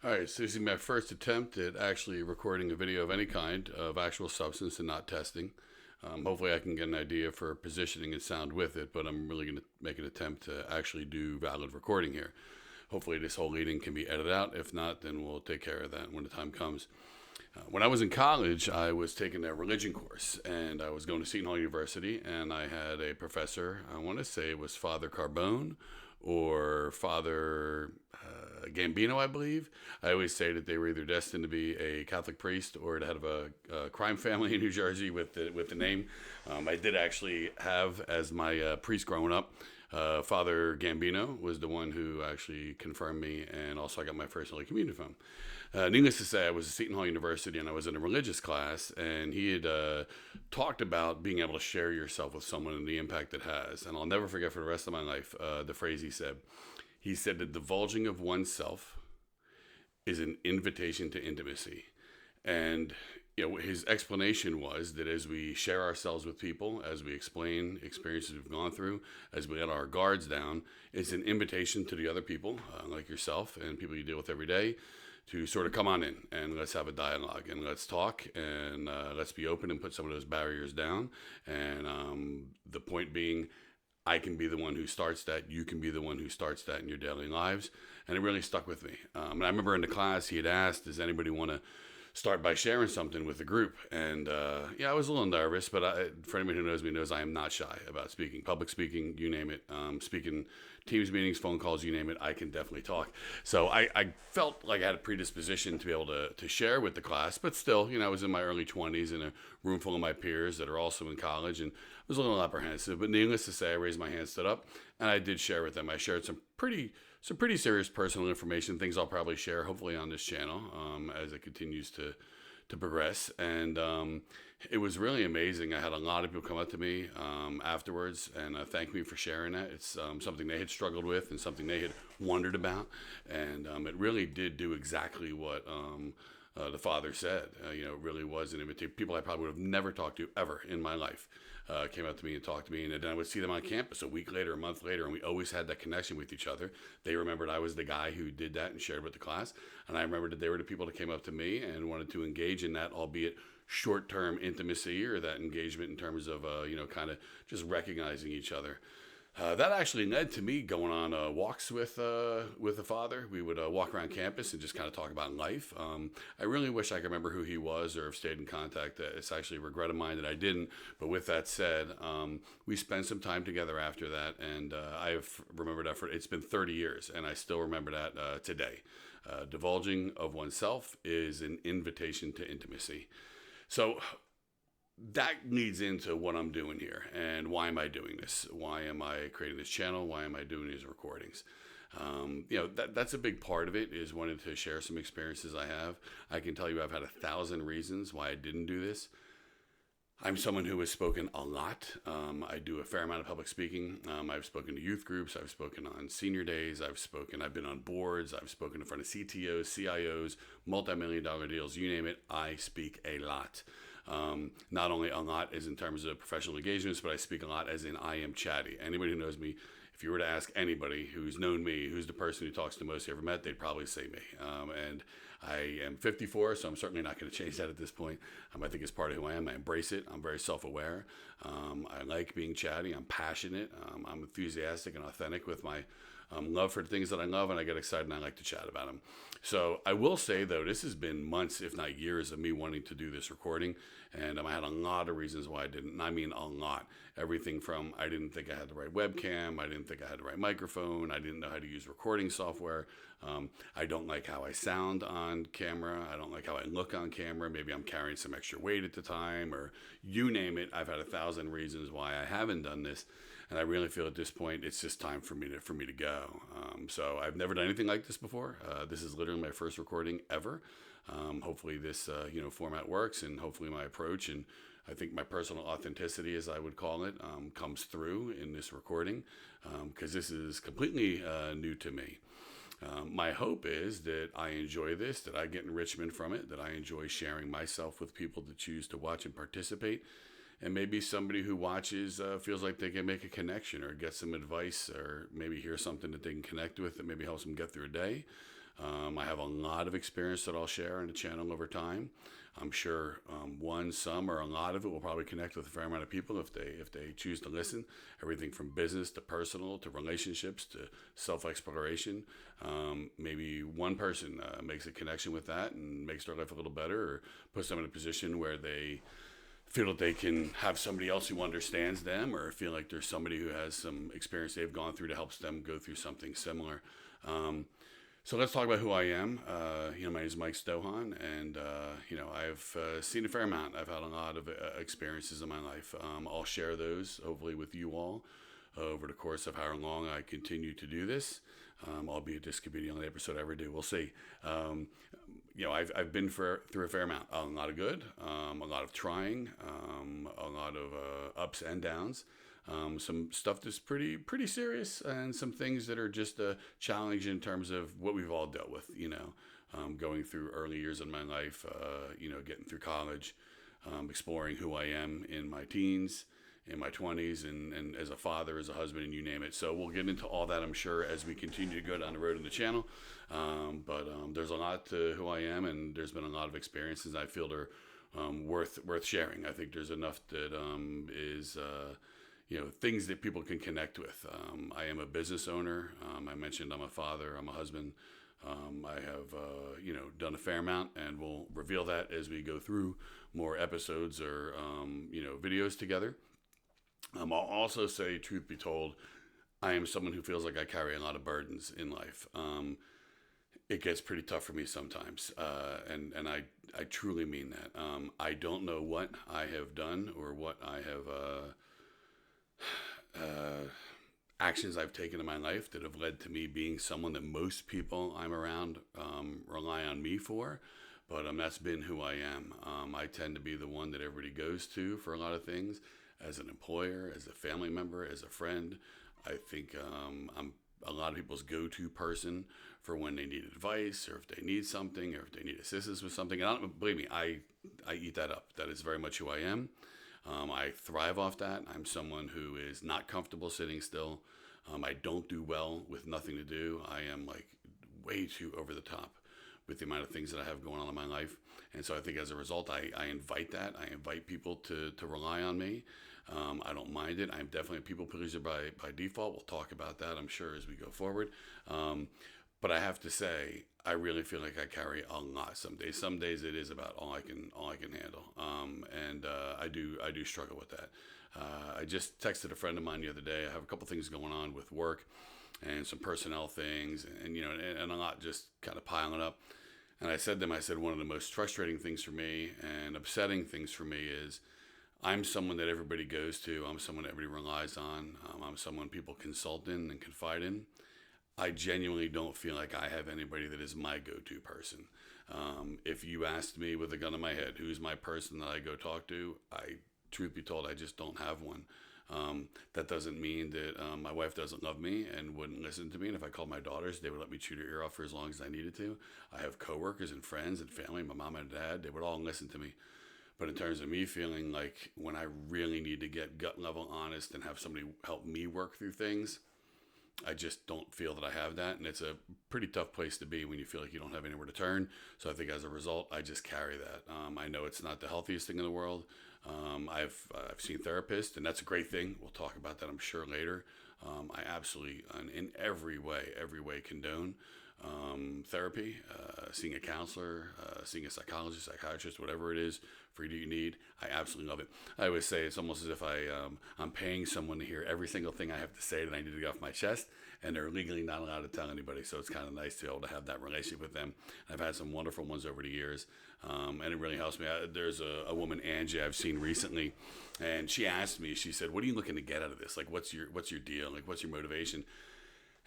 All right, so this is my first attempt at actually recording a video of any kind of actual substance and not testing. Hopefully, I can get an idea for positioning and sound with it, but I'm really going to make an attempt to actually do valid recording here. Hopefully, this whole leading can be edited out. If not, then we'll take care of that when the time comes. When I was in college, I was taking a religion course, and I was going to Seton Hall University, and I had a professor. I want to say it was Father Carbone or Father Gambino, I believe. I always say that they were either destined to be a Catholic priest or to have a crime family in New Jersey with the name. I did actually have as my priest growing up. Father Gambino was the one who actually confirmed me, and also I got my first Holy Communion from. Needless to say, I was at Seton Hall University and I was in a religious class, and he had talked about being able to share yourself with someone and the impact it has. And I'll never forget for the rest of my life the phrase he said. He said, the divulging of oneself is an invitation to intimacy. And his explanation was that as we share ourselves with people, as we explain experiences we've gone through, as we let our guards down, it's an invitation to the other people, like yourself and people you deal with every day, to sort of come on in and let's have a dialogue and let's talk and let's be open and put some of those barriers down. And the point being, I can be the one who starts that. You can be the one who starts that in your daily lives. And it really stuck with me. And I remember in the class he had asked, does anybody want to start by sharing something with the group? And I was a little nervous, but for anybody who knows me knows I am not shy about speaking. Public speaking, you name it. Speaking Teams meetings, phone calls, you name it, I can definitely talk. So I felt like I had a predisposition to be able to share with the class, but still, I was in my early 20s in a room full of my peers that are also in college, and I was a little apprehensive. But needless to say, I raised my hand, stood up, and I did share with them. I shared some pretty serious personal information, things I'll probably share hopefully on this channel as it continues to progress. And it was really amazing. I had a lot of people come up to me afterwards and thank me for sharing that. It's something they had struggled with and something they had wondered about. And it really did do exactly what the father said. It really was an invitation. People I probably would have never talked to ever in my life came up to me and talked to me, and then I would see them on campus a week later, a month later, and we always had that connection with each other. They remembered I was the guy who did that and shared with the class, and I remembered that they were the people that came up to me and wanted to engage in that, albeit short-term intimacy or that engagement in terms of, kind of just recognizing each other. That actually led to me going on walks with the father. We would walk around campus and just kind of talk about life. I really wish I could remember who he was or have stayed in contact. It's actually a regret of mine that I didn't. But with that said, we spent some time together after that, and I've remembered that it's been 30 years, and I still remember that today. Divulging of oneself is an invitation to intimacy. So that leads into what I'm doing here and why am I doing this? Why am I creating this channel? Why am I doing these recordings? That's a big part of it, is wanting to share some experiences I have. I can tell you I've had 1,000 reasons why I didn't do this. I'm someone who has spoken a lot. I do a fair amount of public speaking. I've spoken to youth groups. I've spoken on senior days. I've been on boards. I've spoken in front of CTOs, CIOs, multi-million-dollar deals, you name it. I speak a lot. Not only a lot as in terms of professional engagements, but I speak a lot as in I am chatty. Anybody who knows me, if you were to ask anybody who's known me, who's the person who talks the most you ever met, they'd probably say me. And I am 54, so I'm certainly not going to change that at this point. I think it's part of who I am. I embrace it. I'm very self-aware. I like being chatty. I'm passionate. I'm enthusiastic and authentic with my love for the things that I love, and I get excited and I like to chat about them. So I will say, though, this has been months, if not years, of me wanting to do this recording, and I had a lot of reasons why I didn't. And I mean a lot. Everything from I didn't think I had the right webcam, I didn't think I had the right microphone, I didn't know how to use recording software. I don't like how I sound on camera. I don't like how I look on camera. Maybe I'm carrying some extra weight at the time, or you name it. I've had 1,000 reasons why I haven't done this. And I really feel at this point it's just time for me to go. So I've never done anything like this before. This is literally my first recording ever. Hopefully this format works, and hopefully my approach and I think my personal authenticity, as I would call it, comes through in this recording, because this is completely new to me. My hope is that I enjoy this, that I get enrichment from it, that I enjoy sharing myself with people that choose to watch and participate. And maybe somebody who watches feels like they can make a connection or get some advice or maybe hear something that they can connect with that maybe helps them get through a day. I have a lot of experience that I'll share in the channel over time. I'm sure some, or a lot of it will probably connect with a fair amount of people if they choose to listen. Everything from business to personal to relationships to self-exploration. Maybe one person makes a connection with that and makes their life a little better, or puts them in a position where they feel that they can have somebody else who understands them, or feel like there's somebody who has some experience they've gone through to help them go through something similar. So let's talk about who I am. My name is Mike Stohan, and I've seen a fair amount. I've had a lot of experiences in my life. I'll share those hopefully with you all over the course of how long I continue to do this. Albeit this could be the only episode I ever do. We'll see. I've been through a fair amount. A lot of good, a lot of trying, a lot of ups and downs. Some stuff that's pretty serious, and some things that are just a challenge in terms of what we've all dealt with. Going through early years in my life, getting through college, exploring who I am in my teens, in my 20s, and as a father, as a husband, and you name it. So we'll get into all that, I'm sure, as we continue to go down the road in the channel. But there's a lot to who I am, and there's been a lot of experiences I feel are worth sharing. I think there's enough that is things that people can connect with. I am a business owner. I mentioned I'm a father. I'm a husband. I have done a fair amount, and we'll reveal that as we go through more episodes or videos together. I'll also say, truth be told, I am someone who feels like I carry a lot of burdens in life. It gets pretty tough for me sometimes, and I truly mean that. I don't know what I have done or what I have actions I've taken in my life that have led to me being someone that most people I'm around rely on me for. But that's been who I am. I tend to be the one that everybody goes to for a lot of things. As an employer, as a family member, as a friend, I think I'm a lot of people's go-to person for when they need advice, or if they need something, or if they need assistance with something. And believe me, I eat that up. That is very much who I am. I thrive off that. I'm someone who is not comfortable sitting still. I don't do well with nothing to do. I am like way too over the top with the amount of things that I have going on in my life. And so I think as a result, I invite that. I invite people to rely on me. I don't mind it. I'm definitely a people pleaser by default. We'll talk about that, I'm sure, as we go forward. But I have to say, I really feel like I carry a lot some days. Some days it is about all I can handle. And I do struggle with that. I just texted a friend of mine the other day. I have a couple things going on with work and some personnel things, and a lot just kind of piling up. And I said to them, one of the most frustrating things for me and upsetting things for me is I'm someone that everybody goes to. I'm someone that everybody relies on. I'm someone people consult in and confide in. I genuinely don't feel like I have anybody that is my go-to person. If you asked me with a gun in my head, who's my person that I go talk to, truth be told, I just don't have one. That doesn't mean that my wife doesn't love me and wouldn't listen to me. And if I called my daughters, they would let me chew their ear off for as long as I needed to. I have coworkers and friends and family, my mom and dad, they would all listen to me. But in terms of me feeling like when I really need to get gut level honest and have somebody help me work through things, I just don't feel that I have that. And it's a pretty tough place to be when you feel like you don't have anywhere to turn. So I think as a result, I just carry that. I know it's not the healthiest thing in the world. I've seen therapists, and that's a great thing. We'll talk about that, I'm sure, later. I absolutely, in every way condone therapy, seeing a counselor, seeing a psychologist, psychiatrist, whatever it is for you need. I absolutely love it. I always say it's almost as if I'm paying someone to hear every single thing I have to say that I need to get off my chest, and they're legally not allowed to tell anybody. So it's kind of nice to be able to have that relationship with them. I've had some wonderful ones over the years, and it really helps me. There's a woman, Angie, I've seen recently, and she asked me, she said, "What are you looking to get out of this? Like, what's your deal? Like, what's your motivation?"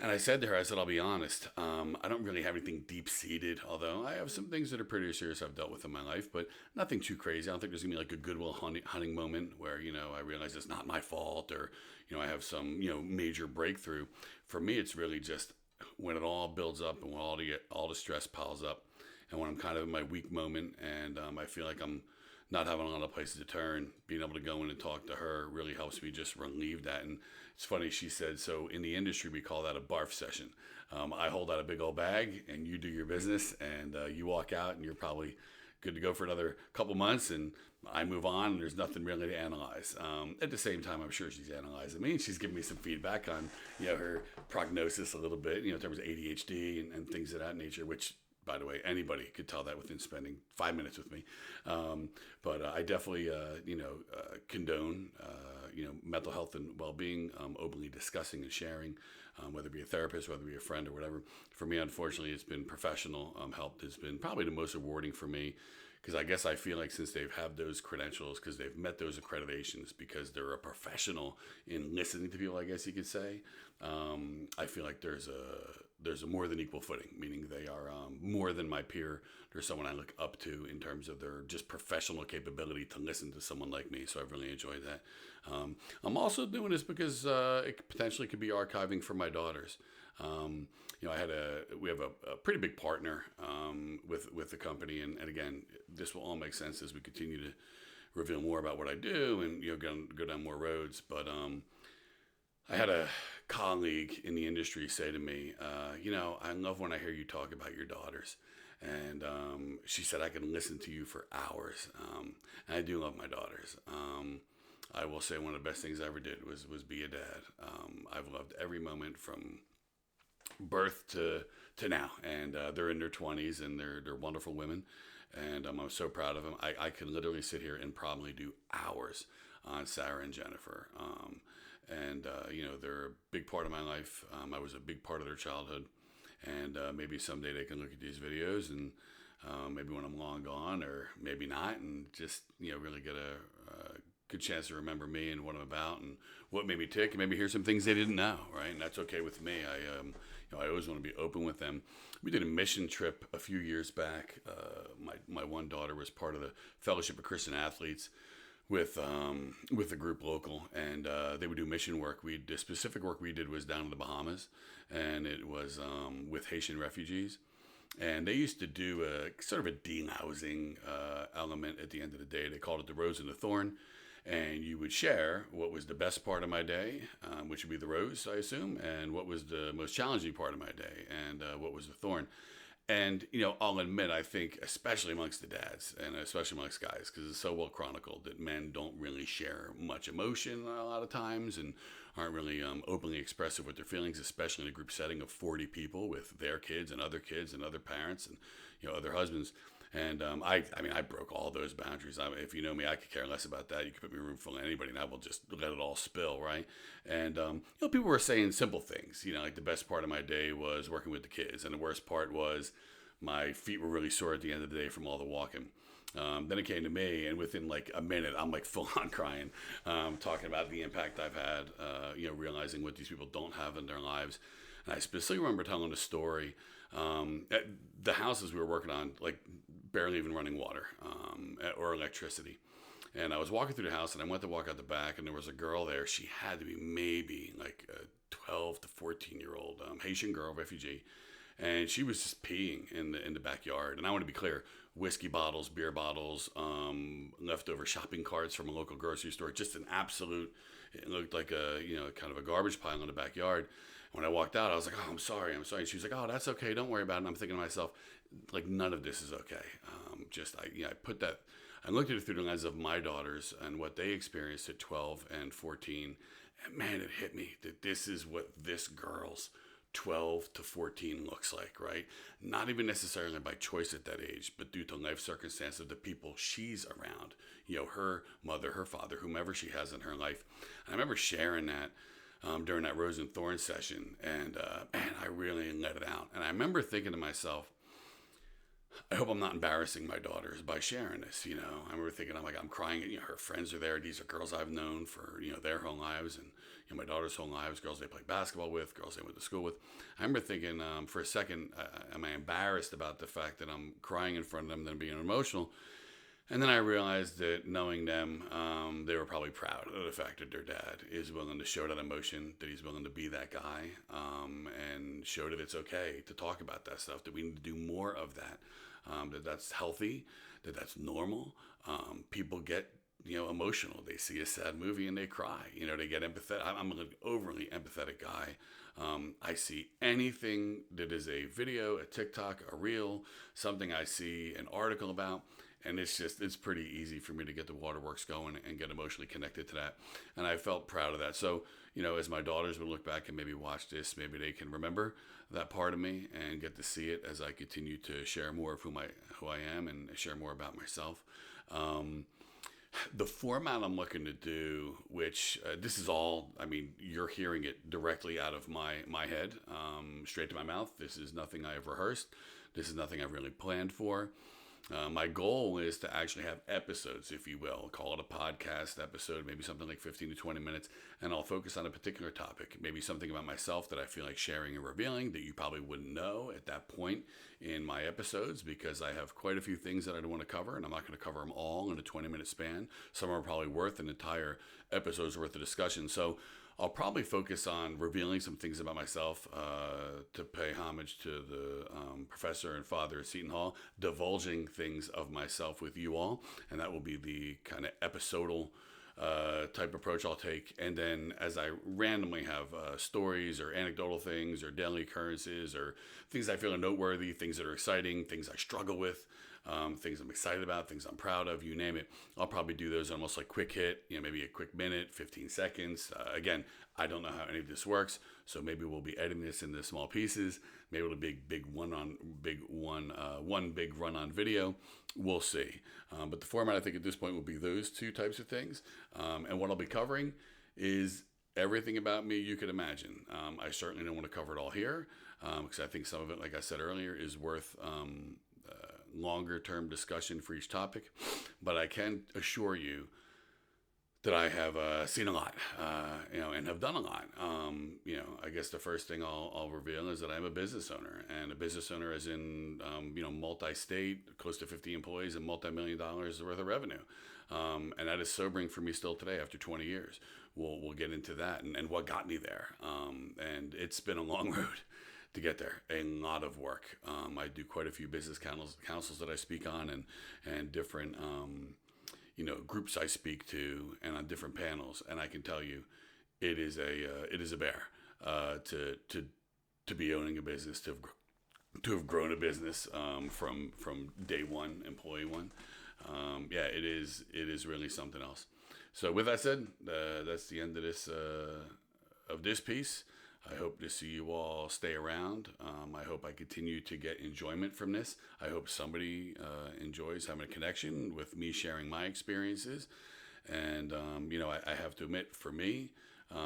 And I said to her, I'll be honest, I don't really have anything deep-seated, although I have some things that are pretty serious I've dealt with in my life, but nothing too crazy. I don't think there's going to be like a Goodwill hunting moment where, I realize it's not my fault, or, I have some, major breakthrough. For me, it's really just when it all builds up and when all the stress piles up, and when I'm kind of in my weak moment and I feel like I'm not having a lot of places to turn, being able to go in and talk to her really helps me just relieve that. And it's funny, she said, so in the industry, we call that a barf session. I hold out a big old bag and you do your business, and you walk out and you're probably good to go for another couple months, and I move on and there's nothing really to analyze. At the same time, I'm sure she's analyzing me and she's giving me some feedback on, her prognosis a little bit, in terms of ADHD and things of that nature, which, by the way, anybody could tell that within spending 5 minutes with me. But I definitely, condone, mental health and well-being, openly discussing and sharing, whether it be a therapist, whether it be a friend or whatever. For me, unfortunately, it's been professional help has been probably the most rewarding for me, because I guess I feel like since they've had those credentials, because they've met those accreditations, because they're a professional in listening to people, I guess you could say, I feel like there's a more than equal footing, meaning they are more than my peer. They're someone I look up to in terms of their just professional capability to listen to someone like me. So I've really enjoyed that. I'm also doing this because it potentially could be archiving for my daughters. We have a pretty big partner with the company, and again, this will all make sense as we continue to reveal more about what I do and go down more roads. But I had a colleague in the industry say to me, I love when I hear you talk about your daughters. And she said, I can listen to you for hours. And I do love my daughters. I will say one of the best things I ever did was be a dad. I've loved every moment from birth to now. And they're in their 20s and they're wonderful women. And I'm so proud of them. I could literally sit here and probably do hours on Sarah and Jennifer. They're a big part of my life. I was a big part of their childhood. And maybe someday they can look at these videos and maybe when I'm long gone, or maybe not, and just, really get a good chance to remember me and what I'm about and what made me tick, and maybe hear some things they didn't know, right? And that's okay with me. I always want to be open with them. We did a mission trip a few years back. My one daughter was part of the Fellowship of Christian Athletes with the group local, and they would do mission work. The specific work we did was down in the Bahamas, and it was with Haitian refugees. And they used to do a sort of a delousing element at the end of the day. They called it the rose and the thorn. And you would share what was the best part of my day, which would be the rose, I assume, and what was the most challenging part of my day, and what was the thorn. And, I'll admit, I think, especially amongst the dads, and especially amongst guys, because it's so well chronicled that men don't really share much emotion a lot of times and aren't really openly expressive with their feelings, especially in a group setting of 40 people with their kids and other parents and, other husbands. And I broke all those boundaries. If you know me, I could care less about that. You could put me in a room full of anybody, and I will just let it all spill, right? And people were saying simple things. Like the best part of my day was working with the kids, and the worst part was my feet were really sore at the end of the day from all the walking. Then it came to me, and within like a minute, I'm like full on crying, talking about the impact I've had. Realizing what these people don't have in their lives. And I specifically remember telling a story. At the houses we were working on, like barely even running water or electricity. And I was walking through the house, and I went to walk out the back, and there was a girl there. She had to be maybe like a 12 to 14-year-old Haitian girl, refugee. And she was just peeing in the backyard. And I want to be clear, whiskey bottles, beer bottles, leftover shopping carts from a local grocery store, just an absolute, it looked like a, kind of a garbage pile in the backyard. When I walked out, I was like, oh, I'm sorry. And she was like, oh, that's okay. Don't worry about it. And I'm thinking to myself, like, none of this is okay. I looked at it through the lens of my daughters and what they experienced at 12 and 14. And man, it hit me that this is what this girl's 12 to 14 looks like, right? Not even necessarily by choice at that age, but due to life circumstance of the people she's around, her mother, her father, whomever she has in her life. And I remember sharing that during that Rose and Thorn session, and I really let it out. And I remember thinking to myself, I hope I'm not embarrassing my daughters by sharing this. I remember thinking, I'm crying. Her friends are there. These are girls I've known for their whole lives, and my daughter's whole lives. Girls they play basketball with, girls they went to school with. I remember thinking for a second, am I embarrassed about the fact that I'm crying in front of them, then being emotional? And then I realized that knowing them, they were probably proud of the fact that their dad is willing to show that emotion, that he's willing to be that guy, and show that it's okay to talk about that stuff, that we need to do more of that, that that's healthy, that that's normal. People get emotional. They see a sad movie and they cry. They get empathetic. I'm an overly empathetic guy. I see anything that is a video, a TikTok, a reel, something I see an article about, and it's pretty easy for me to get the waterworks going and get emotionally connected to that. And I felt proud of that. So, as my daughters would look back and maybe watch this, maybe they can remember that part of me and get to see it as I continue to share more of who I am and share more about myself. The format I'm looking to do, which this is all, you're hearing it directly out of my head, straight to my mouth. This is nothing I have rehearsed. This is nothing I've really planned for. My goal is to actually have episodes, if you will, call it a podcast episode, maybe something like 15 to 20 minutes, and I'll focus on a particular topic, maybe something about myself that I feel like sharing and revealing that you probably wouldn't know at that point in my episodes, because I have quite a few things that I want to cover, and I'm not going to cover them all in a 20-minute span. Some are probably worth an entire episode's worth of discussion. So I'll probably focus on revealing some things about myself to pay homage to the professor and father at Seton Hall, divulging things of myself with you all. And that will be the kind of episodal type approach I'll take. And then as I randomly have stories or anecdotal things or daily occurrences or things I feel are noteworthy, things that are exciting, things I struggle with, things I'm excited about, things I'm proud of, you name it. I'll probably do those almost like quick hit, maybe a quick minute, 15 seconds. Again, I don't know how any of this works, so maybe we'll be editing this into small pieces. Maybe it'll be one big run on video. We'll see. But the format, I think at this point, will be those two types of things. And what I'll be covering is everything about me you could imagine. I certainly don't want to cover it all here, because I think some of it, like I said earlier, is worth longer term discussion for each topic. But I can assure you that I have seen a lot, and have done a lot. I guess the first thing I'll reveal is that I'm a business owner, and a business owner as in, multi-state, close to 50 employees and multi-million dollars worth of revenue. And that is sobering for me still today after 20 years. We'll get into that and what got me there. And it's been a long road to get there, a lot of work. I do quite a few business councils that I speak on and different, groups I speak to and on different panels. And I can tell you, it is a bear, to be owning a business, to have grown a business, from day one, employee one. It is really something else. So with that said, that's the end of this piece. I hope to see you all stay around. I hope I continue to get enjoyment from this. I hope somebody enjoys having a connection with me sharing my experiences. And, I have to admit, for me,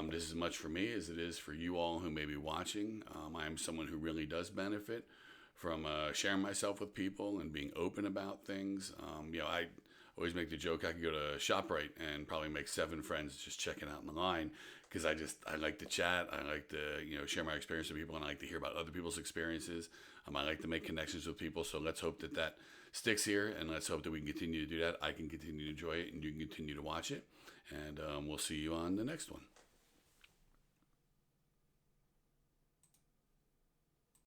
this is as much for me as it is for you all who may be watching. I am someone who really does benefit from sharing myself with people and being open about things. I always make the joke I could go to ShopRite and probably make 7 friends just checking out in the line, because I like to chat. I like to share my experience with people, and I like to hear about other people's experiences. I like to make connections with people. So let's hope that sticks here, and let's hope that we can continue to do that. I can continue to enjoy it, and you can continue to watch it. And we'll see you on the next one.